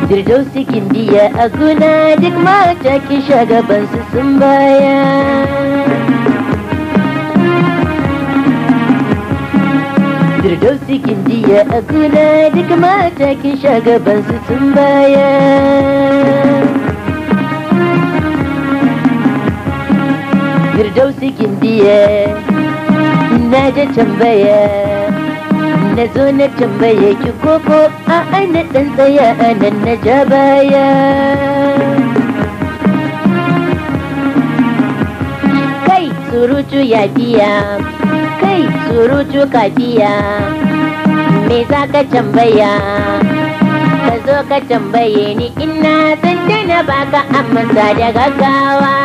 Firdausi Gimbiya a guna duk mata ki shagabansu sun baya. Firdausi Gimbiya a guna duk mata ki shagabansu sun baya. Firdausi Gimbiya na da tambaya, na zo na tambaye ki koko a ana ɗan tsaya a nan na ja baya. Kai surutu ya biya, kai surutu ka biya, me za ka tambaya? Ka zo ka tambaye ni ina san da na baka amsa da gaggawa.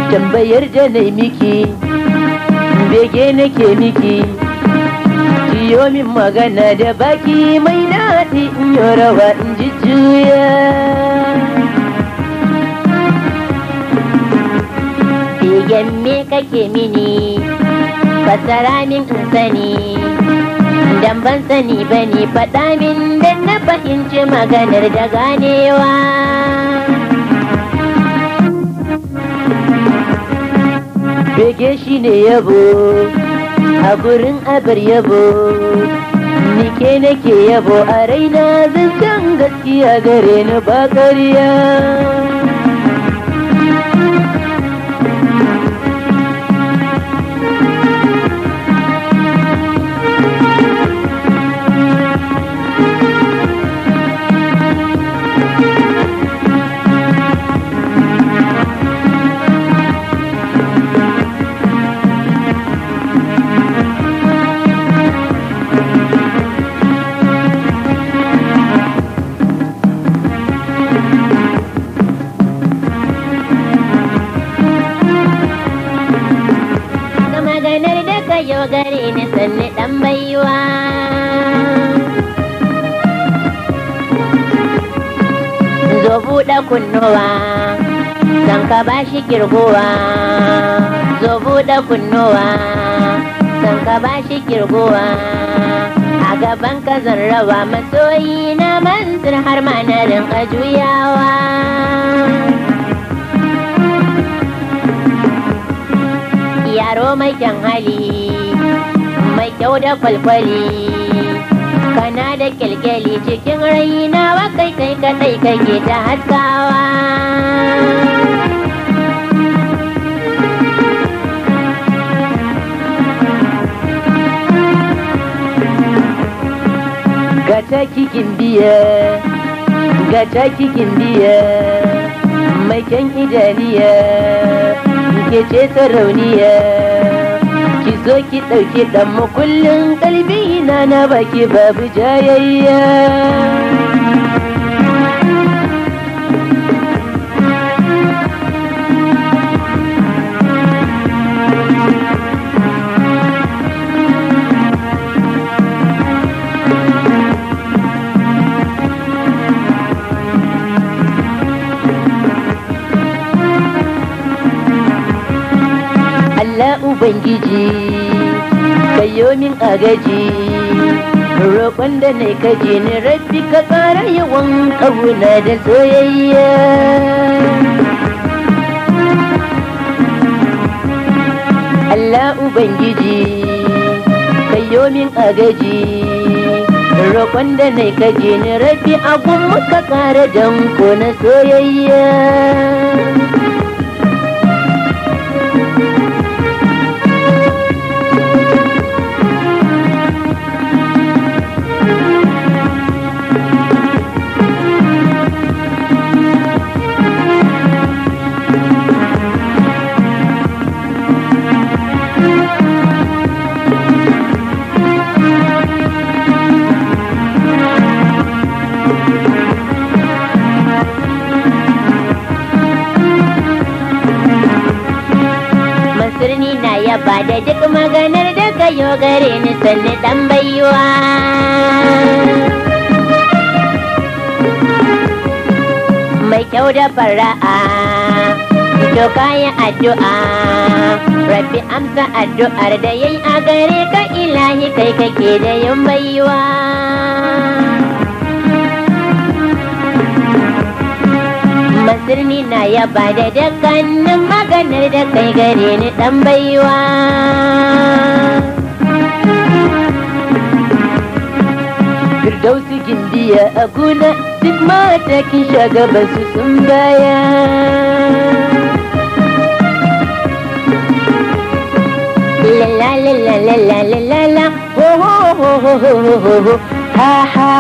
Tambayar da na miki, bege nake miki, kiyo min magana da baki mai daɗi in yi rawa in ji juya. Begen me kake mini, fasara min in sani, dan ban sani bane faɗa min dan na fahimci maganar da ganewa. Bege shi ne yabo a gurin abar yabo, nike nake yabo a raina zancen gaskiya gare ni ba ƙarya. Yo gare ni sanni ɗan baiwa, zo buɗe kunnuwa san ka ba shi kirguwa, zo buɗe kunnuwa san ka ba shi kirguwa. A gaban ka zan rawa masoyi na Mansur har ma na rinka juyawa. Yaro mai kyan hali, mai kyau da kwalkwali, kana da kyalkyali cikin raina wa kai kai kadai kake ta haskawa. Gata kikin biya, gata kikin biya, mai kyan idaniya, ke ce sarauniya, ki zo ki ɗauki ɗan makullin ƙalbi na baki babu jayayya. Allah Ubangiji kayo min agaji, roƙon da na kaji ni rabbi ka ƙara yawan ƙauna da soyayya. Allah Ubangiji kayo min agaji, roƙon da na kaji ni rabbi abun muka ƙara danko na soyayya. Ba da duk maganar da kayo gare ni sanni ɗan baiwa. Mai kyau da fara'a, to kayi addu'a rabbi amsa addu'ar da yayi a gare ka ilahi kai kake da yin baiwa masirni na yaba da dukkanin maganar da kai gare ni dan baiwa Firdausi gindiya a gona duk mata kin shagaba su sun baya la la la la la la la ho ho ho ho ho ho ha ha